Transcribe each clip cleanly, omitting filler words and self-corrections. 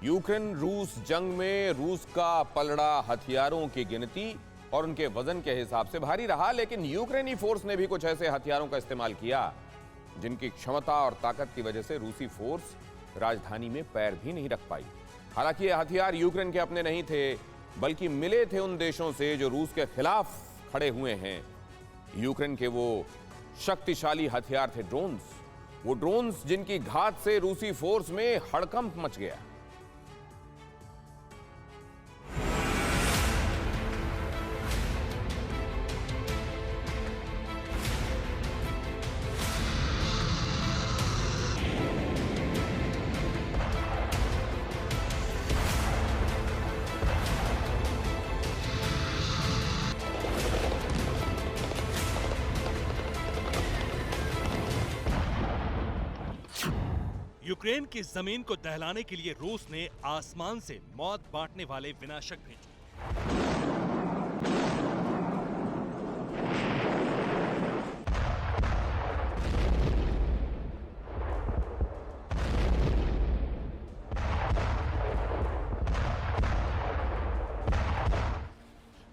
Ukraine रूस जंग में रूस का पलड़ा हथियारों की गिनती और उनके वजन के हिसाब से भारी रहा, लेकिन यूक्रेनी फोर्स ने भी कुछ ऐसे हथियारों का इस्तेमाल किया जिनकी क्षमता और ताकत की वजह से रूसी फोर्स राजधानी में पैर भी नहीं रख पाई। हालांकि ये हथियार यूक्रेन के अपने नहीं थे, बल्कि मिले थे उन देशों से जो रूस के खिलाफ खड़े हुए हैं। यूक्रेन के वो शक्तिशाली हथियार थे ड्रोन्स, वो ड्रोन्स जिनकी घात से रूसी फोर्स में हड़कंप मच गया। यूक्रेन की जमीन को दहलाने के लिए रूस ने आसमान से मौत बांटने वाले विनाशक भेजे।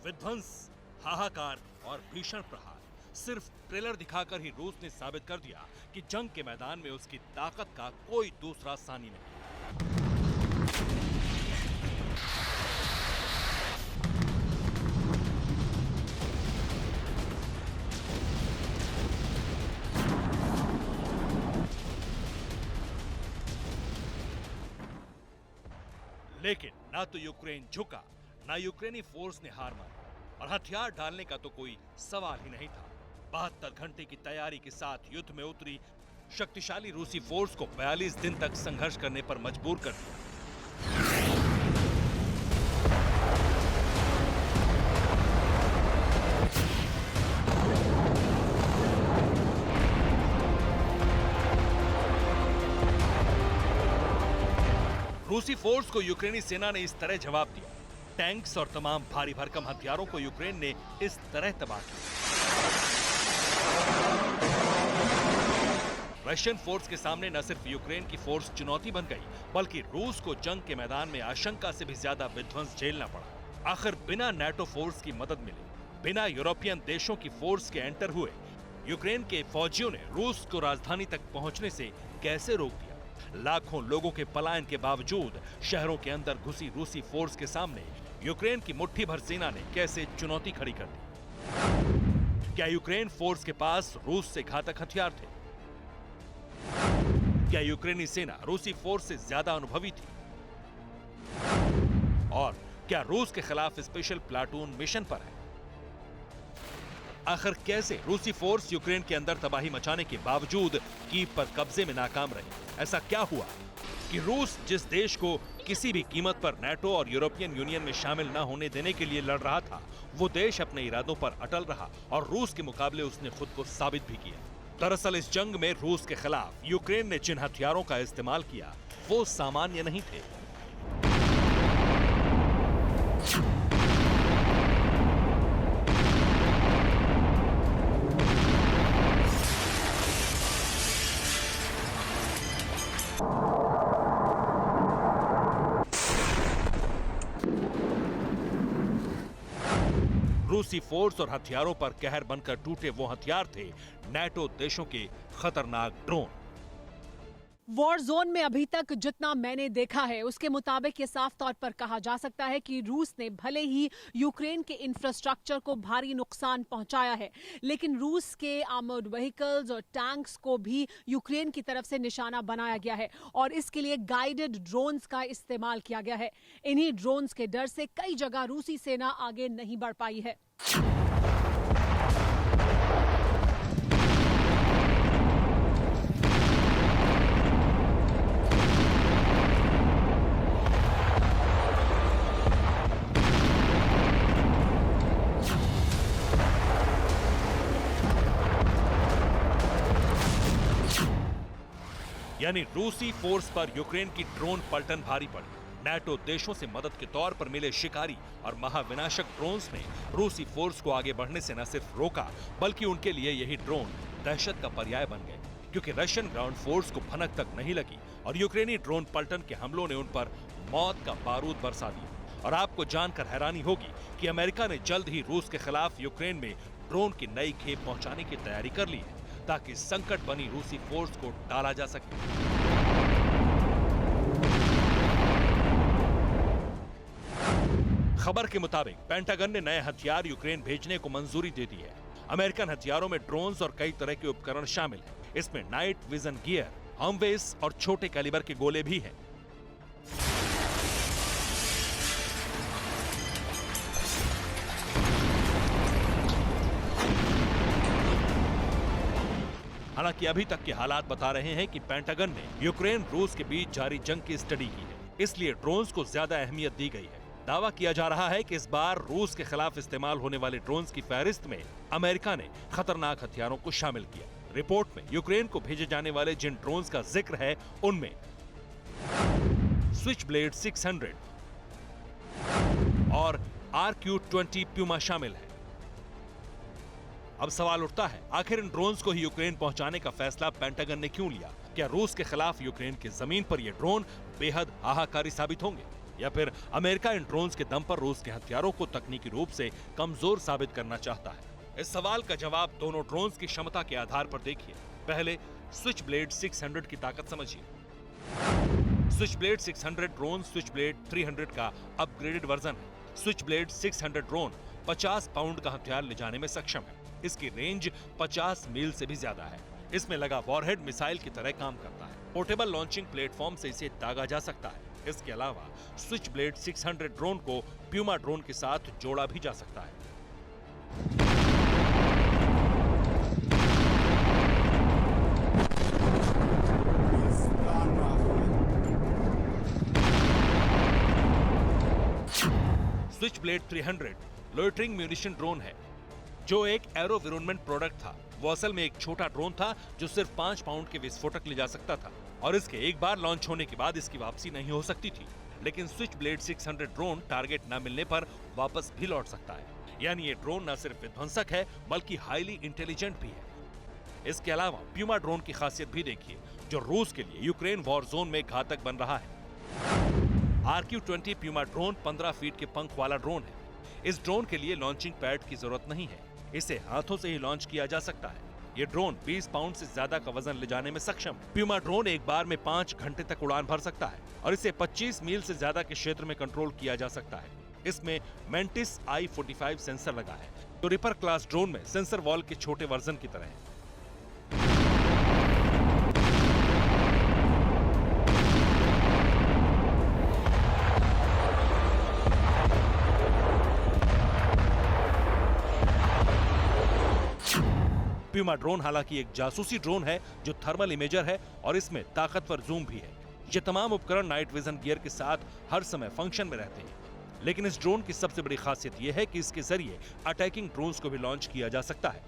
विध्वंस, हाहाकार और भीषण प्रहार। सिर्फ ट्रेलर दिखाकर ही रूस ने साबित कर दिया कि जंग के मैदान में उसकी ताकत का कोई दूसरा सानी नहीं। लेकिन ना तो यूक्रेन झुका, ना यूक्रेनी फोर्स ने हार मानी और हथियार डालने का तो कोई सवाल ही नहीं था। 72 घंटे की तैयारी के साथ युद्ध में उतरी शक्तिशाली रूसी फोर्स को 42 दिन तक संघर्ष करने पर मजबूर कर दिया। रूसी फोर्स को यूक्रेनी सेना ने इस तरह जवाब दिया। टैंक्स और तमाम भारी भरकम हथियारों को यूक्रेन ने इस तरह तबाह किया। रशियन फोर्स के सामने न सिर्फ यूक्रेन की फोर्स चुनौती बन गई, बल्कि रूस को जंग के मैदान में आशंका से भी ज्यादा विध्वंस झेलना पड़ा। आखिर बिना नाटो फोर्स की मदद मिले, बिना यूरोपियन देशों की फोर्स के एंटर हुए, यूक्रेन के फौजियों ने रूस को राजधानी तक पहुंचने से कैसे रोक दिया? लाखों लोगों के पलायन के बावजूद शहरों के अंदर घुसी रूसी फोर्स के सामने यूक्रेन की मुट्ठी भर सेना ने कैसे चुनौती खड़ी कर दी? क्या यूक्रेन फोर्स के पास रूस से घातक हथियार थे? क्या यूक्रेनी सेना रूसी फोर्स से ज्यादा अनुभवी थी? और क्या रूस के खिलाफ स्पेशल प्लाटून मिशन पर है? आखिर कैसे रूसी फोर्स यूक्रेन के अंदर तबाही मचाने के बावजूद कीव पर कब्जे में नाकाम रही? ऐसा क्या हुआ कि रूस जिस देश को किसी भी कीमत पर नाटो और यूरोपियन यूनियन में शामिल न होने देने के लिए लड़ रहा था, वो देश अपने इरादों पर अटल रहा और रूस के मुकाबले उसने खुद को साबित भी किया। दरअसल इस जंग में रूस के खिलाफ यूक्रेन ने जिन हथियारों का इस्तेमाल किया वो सामान्य नहीं थे। रूसी फोर्स और हथियारों पर कहर बनकर टूटे वो हथियार थे नाटो देशों के खतरनाक ड्रोन। वॉर जोन में अभी तक जितना मैंने देखा है उसके मुताबिक ये साफ तौर पर कहा जा सकता है कि रूस ने भले ही यूक्रेन के इंफ्रास्ट्रक्चर को भारी नुकसान पहुंचाया है, लेकिन रूस के आर्मर्ड व्हीकल्स और टैंक्स को भी यूक्रेन की तरफ से निशाना बनाया गया है और इसके लिए गाइडेड ड्रोन्स का इस्तेमाल किया गया है। इन्हीं ड्रोन्स के डर से कई जगह रूसी सेना आगे नहीं बढ़ पाई है। यानी रूसी फोर्स पर यूक्रेन की ड्रोन पलटन भारी पड़ी। नाटो देशों से मदद के तौर पर मिले शिकारी और महाविनाशक ड्रोन्स ने रूसी फोर्स को आगे बढ़ने से न सिर्फ रोका, बल्कि उनके लिए यही ड्रोन दहशत का पर्याय बन गए। क्योंकि रशियन ग्राउंड फोर्स को भनक तक नहीं लगी और यूक्रेनी ड्रोन पलटन के हमलों ने उन पर मौत का बारूद बरसा दिया। और आपको जानकर हैरानी होगी कि अमेरिका ने जल्द ही रूस के खिलाफ यूक्रेन में ड्रोन की नई खेप पहुंचाने की तैयारी कर ली है ताकि संकट बनी रूसी फोर्स को टाला जा सके। खबर के मुताबिक पेंटागन ने नए हथियार यूक्रेन भेजने को मंजूरी दे दी है। अमेरिकन हथियारों में ड्रोन्स और कई तरह के उपकरण शामिल हैं। इसमें नाइट विजन गियर, हमवेस और छोटे कैलिबर के गोले भी हैं। हालांकि अभी तक के हालात बता रहे हैं कि पेंटागन ने यूक्रेन रूस के बीच जारी जंग की स्टडी की है, इसलिए ड्रोन्स को ज्यादा अहमियत दी गई है। दावा किया जा रहा है कि इस बार रूस के खिलाफ इस्तेमाल होने वाले ड्रोन्स की फहरिस्त में अमेरिका ने खतरनाक हथियारों को शामिल किया। रिपोर्ट में यूक्रेन को भेजे जाने वाले जिन ड्रोन्स का जिक्र है उनमें स्विचब्लेड 600 और RQ-20 प्यूमा शामिल है। अब सवाल उठता है, आखिर इन ड्रोन्स को ही यूक्रेन पहुंचाने का फैसला पेंटागन ने क्यों लिया? क्या रूस के खिलाफ यूक्रेन की जमीन पर ये ड्रोन बेहद हाहाकारी साबित होंगे, या फिर अमेरिका इन ड्रोन्स के दम पर रूस के हथियारों को तकनीकी रूप से कमजोर साबित करना चाहता है? इस सवाल का जवाब दोनों ड्रोन्स की क्षमता के आधार पर देखिए। पहले स्विचब्लेड 600 की ताकत समझिए। स्विचब्लेड 600 ड्रोन स्विचब्लेड 300 का अपग्रेडेड वर्जन है। स्विचब्लेड 600 ड्रोन 50 पाउंड का हथियार ले जाने में सक्षम है। इसकी रेंज 50 मील से भी ज्यादा है। इसमें लगा वॉरहेड मिसाइल की तरह काम करता है। पोर्टेबल लॉन्चिंग प्लेटफॉर्म से इसे दागा जा सकता है। इसके अलावा स्विचब्लेड 600 ड्रोन को प्यूमा ड्रोन के साथ जोड़ा भी जा सकता है। स्विचब्लेड 300 लोइटरिंग म्यूनिशन ड्रोन है, जो एक एरोविरोनमेंट प्रोडक्ट था। वो असल में एक छोटा ड्रोन था जो सिर्फ 5 पाउंड के विस्फोटक ले जा सकता था और इसके एक बार लॉन्च होने के बाद इसकी वापसी नहीं हो सकती थी। लेकिन स्विचब्लेड 600 ड्रोन टारगेट न मिलने पर वापस भी लौट सकता है। यानी ये ड्रोन न सिर्फ विध्वंसक है बल्कि हाईली इंटेलिजेंट भी है। इसके अलावा प्यूमा ड्रोन की खासियत भी देखिए, जो रूस के लिए यूक्रेन वॉर जोन में घातक बन रहा है। RQ-20 प्यूमा ड्रोन 15 फीट के पंख वाला ड्रोन है। इस ड्रोन के लिए लॉन्चिंग पैड की जरूरत नहीं है, इसे हाथों से ही लॉन्च किया जा सकता है। ये ड्रोन 20 पाउंड से ज्यादा का वजन ले जाने में सक्षम है। प्यूमा ड्रोन एक बार में 5 घंटे तक उड़ान भर सकता है और इसे 25 मील से ज्यादा के क्षेत्र में कंट्रोल किया जा सकता है। इसमें मेंटिस I-45 सेंसर लगा है, जो रिपर क्लास ड्रोन में सेंसर वॉल के छोटे वर्जन की तरह है। प्यूमा ड्रोन हालांकि एक जासूसी ड्रोन है जो थर्मल इमेजर है और इसमें ताकतवर जूम भी है। ये तमाम उपकरण नाइट विजन गियर के साथ हर समय फंक्शन में रहते हैं। लेकिन इस ड्रोन की सबसे बड़ी खासियत यह है कि इसके जरिए अटैकिंग ड्रोन्स को भी लॉन्च किया जा सकता है।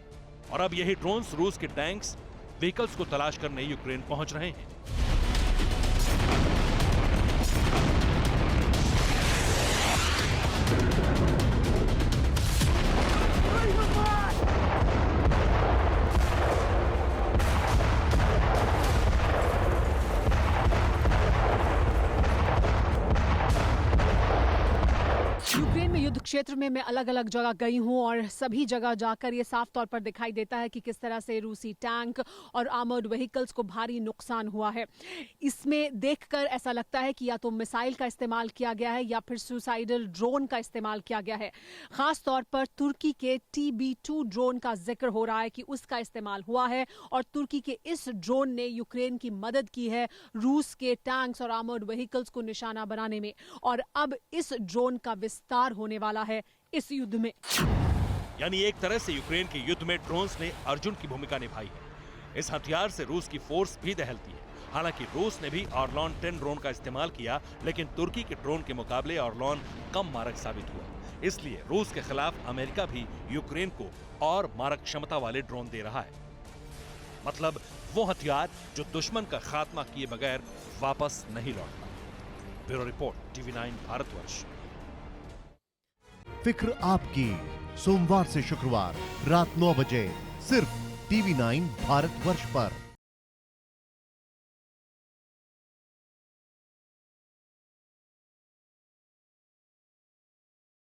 और अब यही ड्रोन्स रूस के टैंक्स, व्हीकल्स को तलाश करने यूक्रेन पहुंच रहे हैं। यूक्रेन में युद्ध क्षेत्र में मैं अलग अलग जगह गई हूं और सभी जगह जाकर ये साफ तौर पर दिखाई देता है कि किस तरह से रूसी टैंक और आर्मर्ड व्हीकल्स को भारी नुकसान हुआ है। इसमें देखकर ऐसा लगता है कि या तो मिसाइल का इस्तेमाल किया गया है या फिर सुसाइडल ड्रोन का इस्तेमाल किया गया है। खास तौर पर तुर्की के TB2 ड्रोन का जिक्र हो रहा है कि उसका इस्तेमाल हुआ है और तुर्की के इस ड्रोन ने यूक्रेन की मदद की है रूस के टैंक्स और आर्मर्ड व्हीकल्स को निशाना बनाने में। और अब इस ड्रोन का विस्तार होने वाला है इस युद्ध में। यानी एक तरह से यूक्रेन के युद्ध में ड्रोन्स ने अर्जुन की भूमिका निभाई है। इस हथियार से रूस की फोर्स भी दहलती है। हालांकि रूस ने भी ऑरलॉन 10 ड्रोन का इस्तेमाल किया, लेकिन तुर्की के ड्रोन के मुकाबले ऑरलॉन कम मारक साबित हुआ। इसलिए रूस के खिलाफ अमेरिका भी यूक्रेन को और मारक क्षमता वाले ड्रोन दे रहा है। मतलब वो हथियार जो दुश्मन का खात्मा किए बगैर वापस नहीं लौटता। Bureau report, TV9 Bharatvarsh. फिक्र आपकी, सोमवार से शुक्रवार रात 9 बजे सिर्फ TV9 भारतवर्ष पर।